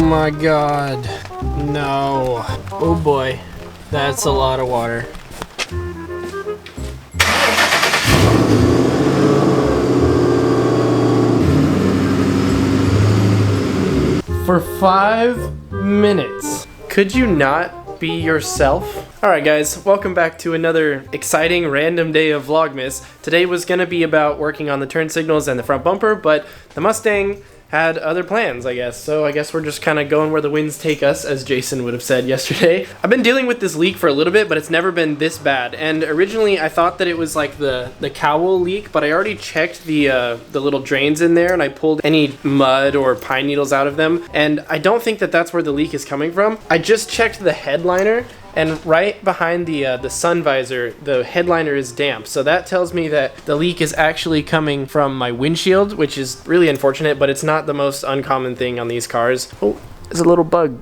my god. No. Oh boy. That's a lot of water. For 5 minutes. Could you not be yourself? Alright guys, welcome back to another exciting random day of Vlogmas. Today was gonna be about working on the turn signals and the front bumper, but the Mustang had other plans, I guess. So I guess we're just kind of going where the winds take us, as Jason would have said yesterday. I've been dealing with this leak for a little bit, but it's never been this bad. And originally I thought that it was like the cowl leak, but I already checked the little drains in there and I pulled any mud or pine needles out of them. And I don't think that that's where the leak is coming from. I just checked the headliner, and right behind the sun visor, the headliner is damp. So that tells me that the leak is actually coming from my windshield, which is really unfortunate, but it's not the most uncommon thing on these cars. Oh, there's a little bug.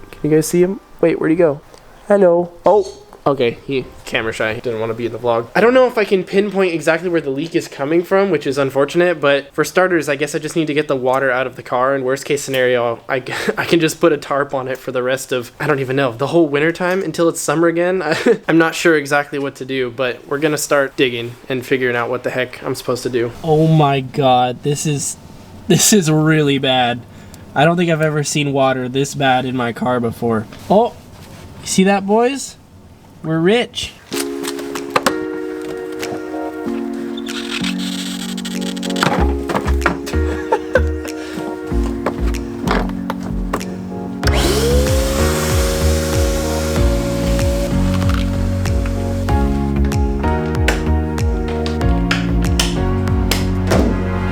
Can you guys see him? Wait, where'd he go? Hello. Oh, okay, he camera shy. He didn't want to be in the vlog. I don't know if I can pinpoint exactly where the leak is coming from, which is unfortunate, but for starters, I guess I just need to get the water out of the car. And worst case scenario, I can just put a tarp on it for the rest of, I don't even know, the whole winter time until it's summer again. I'm not sure exactly what to do, but we're gonna start digging and figuring out what the heck I'm supposed to do. Oh my god, this is really bad. I don't think I've ever seen water this bad in my car before. Oh, you see that, boys? We're rich.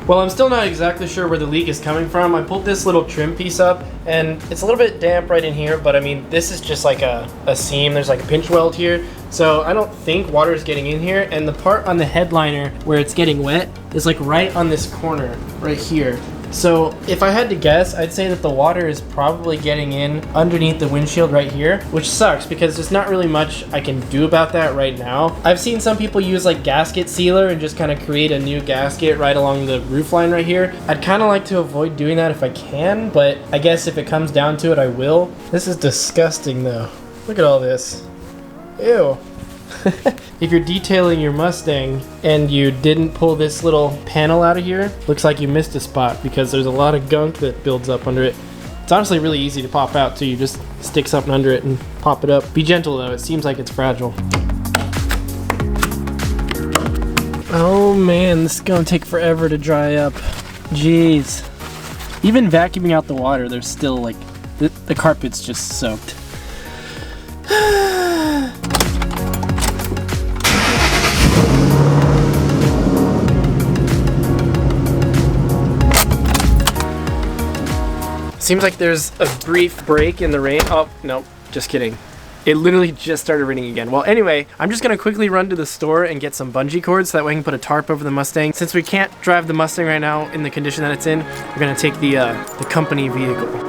Well, I'm still not exactly sure where the leak is coming from. I pulled this little trim piece up and it's a little bit damp right in here, but I mean, this is just like a seam. There's like a pinch weld here. So I don't think water is getting in here. And the part on the headliner where it's getting wet is like right on this corner right here. So if I had to guess, I'd say that the water is probably getting in underneath the windshield right here, which sucks because there's not really much I can do about that right now. I've seen some people use like gasket sealer and just kind of create a new gasket right along the roof line right here. I'd kind of like to avoid doing that if I can, but I guess if it comes down to it, I will. This is disgusting though. Look at all this. Ew. If you're detailing your Mustang and you didn't pull this little panel out of here, looks like you missed a spot because there's a lot of gunk that builds up under it. It's honestly really easy to pop out too. You just stick something under it and pop it up. Be gentle though, it seems like it's fragile. Oh man, this is gonna take forever to dry up. Jeez. Even vacuuming out the water, there's still like, the carpet's just soaked. Seems like there's a brief break in the rain. Oh, no, just kidding. It literally just started raining again. Well, anyway, I'm just gonna quickly run to the store and get some bungee cords so that way I can put a tarp over the Mustang. Since we can't drive the Mustang right now in the condition that it's in, we're gonna take the company vehicle.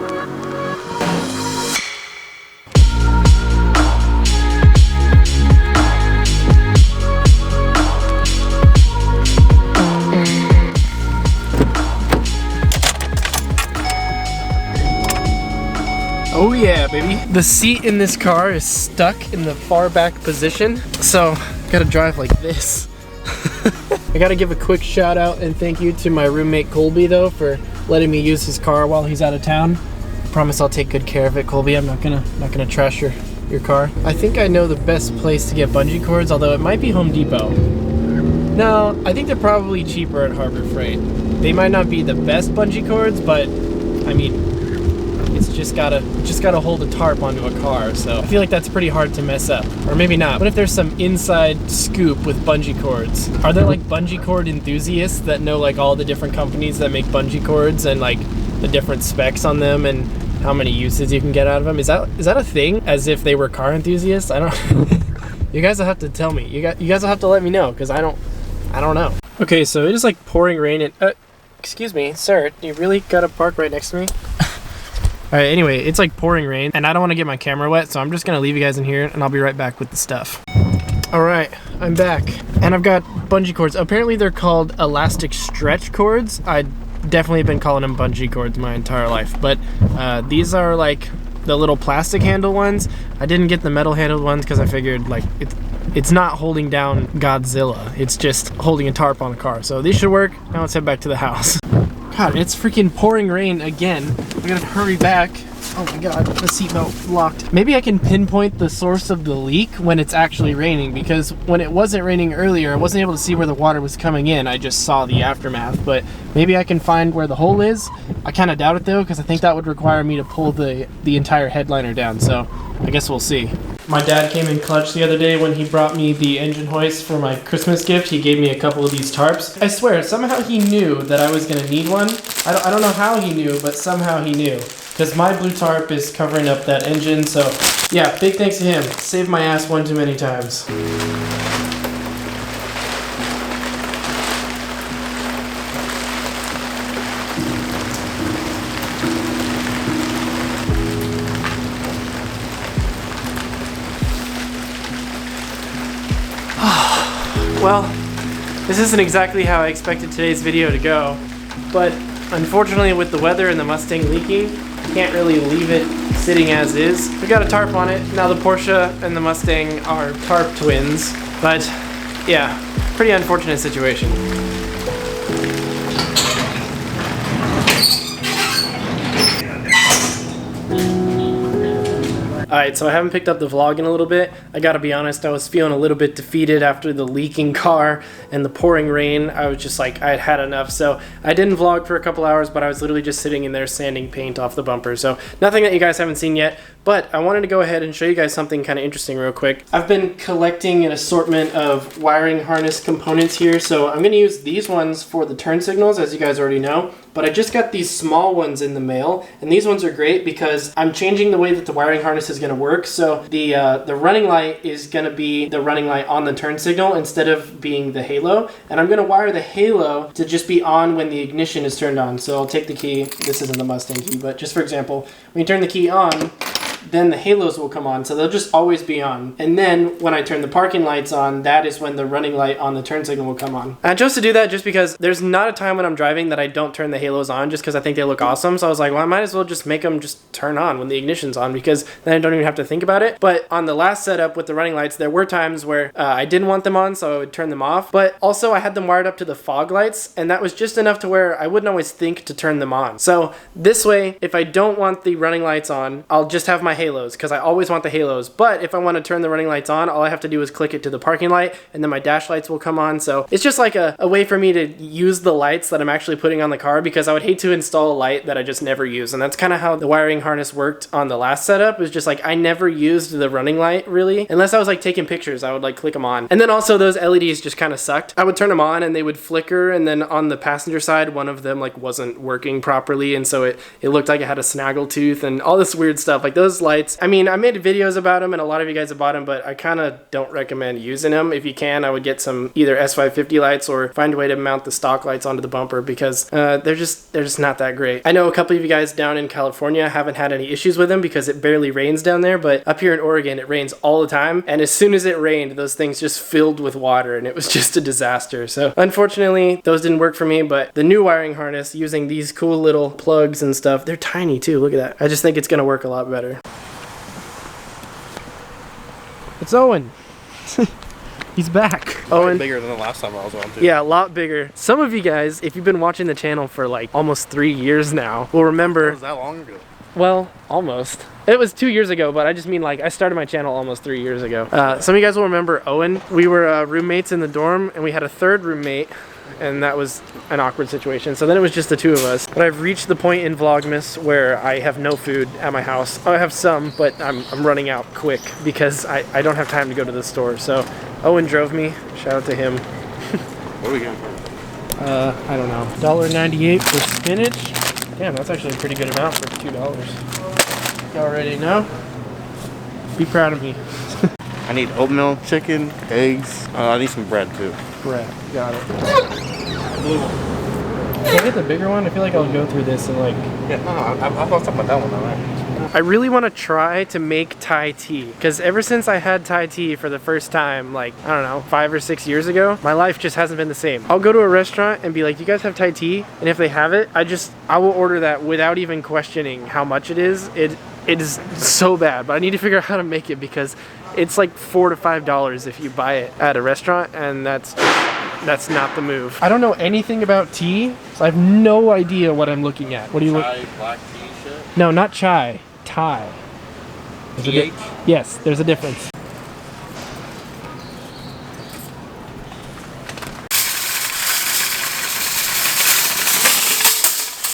Oh yeah, baby. The seat in this car is stuck in the far back position, so I gotta drive like this. I gotta give a quick shout out and thank you to my roommate Colby though for letting me use his car while he's out of town. I promise I'll take good care of it, Colby. I'm not gonna trash your car. I think I know the best place to get bungee cords, although it might be Home Depot. No, I think they're probably cheaper at Harbor Freight. They might not be the best bungee cords, but I mean, it's just gotta hold a tarp onto a car, so I feel like that's pretty hard to mess up. Or maybe not. What if there's some inside scoop with bungee cords? Are there like bungee cord enthusiasts that know like all the different companies that make bungee cords and like the different specs on them and how many uses you can get out of them? Is that a thing? As if they were car enthusiasts? I don't You guys will have to tell me. You guys will have to let me know, because I don't know. Okay, so it is like pouring rain and excuse me, sir, you really gotta park right next to me? Alright, anyway, it's like pouring rain, and I don't want to get my camera wet, so I'm just going to leave you guys in here, and I'll be right back with the stuff. Alright, I'm back, and I've got bungee cords. Apparently they're called elastic stretch cords. I definitely been calling them bungee cords my entire life, but these are like the little plastic handle ones. I didn't get the metal handled ones because I figured like it's not holding down Godzilla, it's just holding a tarp on a car. So these should work. Now let's head back to the house. God, it's freaking pouring rain again. I gotta hurry back. Oh my god, the seatbelt locked. Maybe I can pinpoint the source of the leak when it's actually raining, because when it wasn't raining earlier, I wasn't able to see where the water was coming in. I just saw the aftermath, but maybe I can find where the hole is. I kind of doubt it though, because I think that would require me to pull the entire headliner down, so I guess we'll see. My dad came in clutch the other day when he brought me the engine hoist for my Christmas gift. He gave me a couple of these tarps. I swear, somehow he knew that I was gonna need one. I don't know how he knew, but somehow he knew. Because my blue tarp is covering up that engine, so yeah, big thanks to him. Saved my ass one too many times. Well, this isn't exactly how I expected today's video to go, but unfortunately with the weather and the Mustang leaking, can't really leave it sitting as is. We got a tarp on it. Now the Porsche and the Mustang are tarp twins, but yeah, pretty unfortunate situation. Alright, so I haven't picked up the vlog in a little bit. I gotta be honest, I was feeling a little bit defeated after the leaking car and the pouring rain. I was just like, I had had enough. So I didn't vlog for a couple hours, but I was literally just sitting in there sanding paint off the bumper. So nothing that you guys haven't seen yet, but I wanted to go ahead and show you guys something kind of interesting real quick. I've been collecting an assortment of wiring harness components here. So I'm gonna use these ones for the turn signals, as you guys already know. But I just got these small ones in the mail, and these ones are great because I'm changing the way that the wiring harness is going to work. So the running light is going to be the running light on the turn signal instead of being the halo, and I'm going to wire the halo to just be on when the ignition is turned on. So I'll take the key. This isn't the Mustang key, but just for example, when you turn the key on, then the halos will come on, so they'll just always be on. And then when I turn the parking lights on, that is when the running light on the turn signal will come on. I chose to do that just because there's not a time when I'm driving that I don't turn the halos on just because I think they look awesome. So I was like, well, I might as well just make them just turn on when the ignition's on, because then I don't even have to think about it. But on the last setup with the running lights, there were times where I didn't want them on, so I would turn them off. But also I had them wired up to the fog lights, and that was just enough to where I wouldn't always think to turn them on. So this way, if I don't want the running lights on, I'll just have my halos, because I always want the halos. But if I want to turn the running lights on, all I have to do is click it to the parking light, and then my dash lights will come on. So it's just like a way for me to use the lights that I'm actually putting on the car, because I would hate to install a light that I just never use. And that's kind of how the wiring harness worked on the last setup. It was just like I never used the running light really, unless I was like taking pictures. I would like click them on, and then also those LEDs just kind of sucked. I would turn them on and they would flicker, and then on the passenger side, one of them like wasn't working properly, and so it looked like it had a snaggle tooth and all this weird stuff. Like those lights, I mean, I made videos about them and a lot of you guys have bought them, but I kind of don't recommend using them. If you can, I would get some either S550 lights or find a way to mount the stock lights onto the bumper, because they're just not that great. I know a couple of you guys down in California haven't had any issues with them because it barely rains down there, but up here in Oregon it rains all the time, and as soon as it rained, those things just filled with water and it was just a disaster. So unfortunately those didn't work for me, but the new wiring harness using these cool little plugs and stuff, they're tiny too, look at that. I just think it's gonna work a lot better. It's Owen. He's back. Owen. Bigger than the last time I was on too. Yeah, a lot bigger. Some of you guys, if you've been watching the channel for like almost 3 years now, will remember. Was that long ago? Well, almost. It was 2 years ago, but I just mean like I started my channel almost 3 years ago. Some of you guys will remember Owen. We were roommates in the dorm, and we had a third roommate, and that was an awkward situation. So then it was just the two of us. But I've reached the point in Vlogmas where I have no food at my house. I have some, but I'm running out quick because I don't have time to go to the store. So Owen drove me. Shout out to him. What are we getting? I don't know. $1.98 for spinach. Damn, that's actually a pretty good amount for $2. You already know? Be proud of me. I need oatmeal, chicken, eggs. I need some bread too. Bread, got it. Blue one. Can I get the bigger one? I feel like I'll go through this and like... Yeah, no, I was talking about that one though, right? I really want to try to make Thai tea, because ever since I had Thai tea for the first time, like, I don't know, 5 or 6 years ago, my life just hasn't been the same. I'll go to a restaurant and be like, you guys have Thai tea? And if they have it, I will order that without even questioning how much it is. It is so bad, but I need to figure out how to make it, because it's like $4 to $5 if you buy it at a restaurant, and that's not the move. I don't know anything about tea, so I have no idea what I'm looking at. What do you look? Thai black tea shit? No, not chai. Thai. Yes, there's a difference.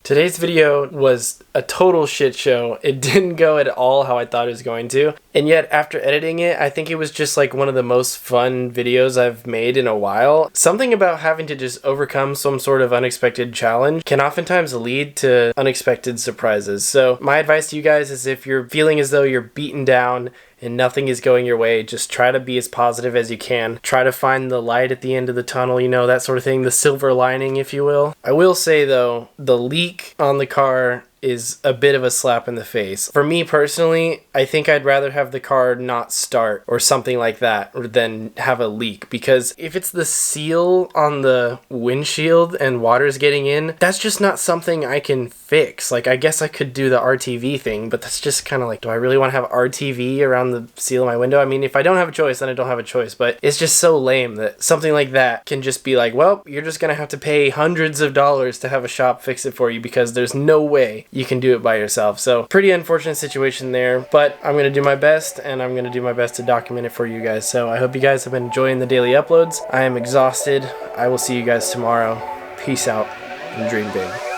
Today's video was a total shit show. It didn't go at all how I thought it was going to. And yet, after editing it, I think it was just like one of the most fun videos I've made in a while. Something about having to just overcome some sort of unexpected challenge can oftentimes lead to unexpected surprises. So my advice to you guys is, if you're feeling as though you're beaten down and nothing is going your way, just try to be as positive as you can. Try to find the light at the end of the tunnel, you know, that sort of thing, the silver lining, if you will. I will say though, the leak on the car is a bit of a slap in the face. For me personally, I think I'd rather have the car not start or something like that than have a leak, because if it's the seal on the windshield and water's getting in, that's just not something I can fix. Like, I guess I could do the RTV thing, but that's just kind of like, do I really want to have RTV around the seal of my window? I mean, if I don't have a choice, then I don't have a choice, but it's just so lame that something like that can just be like, well, you're just gonna have to pay hundreds of dollars to have a shop fix it for you, because there's no way you can do it by yourself. So pretty unfortunate situation there, but I'm gonna do my best, and I'm gonna do my best to document it for you guys. So I hope you guys have been enjoying the daily uploads. I am exhausted. I will see you guys tomorrow. Peace out and dream big.